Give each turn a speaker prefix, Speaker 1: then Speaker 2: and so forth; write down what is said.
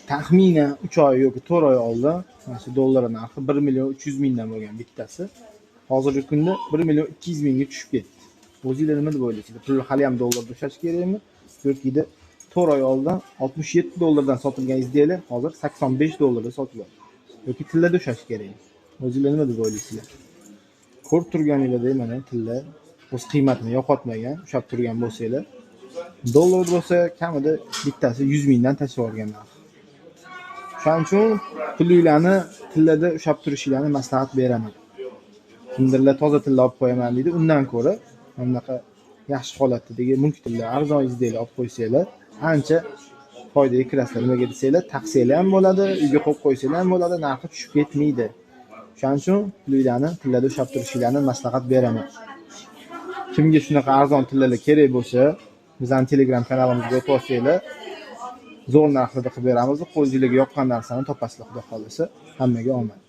Speaker 1: taxminan 3 oy yoki 4 oy oldin mana shu dollar narxi 1 million 300 mingdan bo'lgan bittasi. Hozirgi kunda 1 million 200 mingga tushib ketdi. O'zingizlar nima deb o'ylaysizlar? Pul hali ham dollarda ushlash kerakmi? Yoki 4 oy oldin 67 dollardan sotilgan izdiyalar hozir 85 dollarda sotiladi. Yoki tillada ushlash kerakmi? O'zingizlar nima deb o'ylaysizlar? Ko'rib turganingizda mana tilla o'z qiymatini yo'qotmagan, ushlab turgan bo'lsanglar, dollar bo'lsa kamida bittasi 100 mingdan tashlab olgan narx. Shuning uchun pulinglarni tillada ushlab turishinglarni maslahat beraman. Kimdirlar toza tilla olib qo'yaman deydi, undan ko'ra bunaqa yaxshi holatdagi mulk tilla arzon izdiyalar olib qo'ysanglar, ancha foydaga kirasizlar. Nimaga desanglar, taqsanglar ham bo'ladi, uyga qo'yib qo'ysanglar ham bo'ladi, narxi tushib ketmaydi. Shuning uchun pulinglarni tillada ushlab turishinglarni maslahat beraman. Kimga shunaqa arzon tillalar kerak bo'lsa, bizning Telegram kanalimizga o'tib olsanglar, zo'r narxlarda qilib beramiz. Qo'lingizga yoqqan narsani topasizlar, xudo xolisa. Hammaga omad.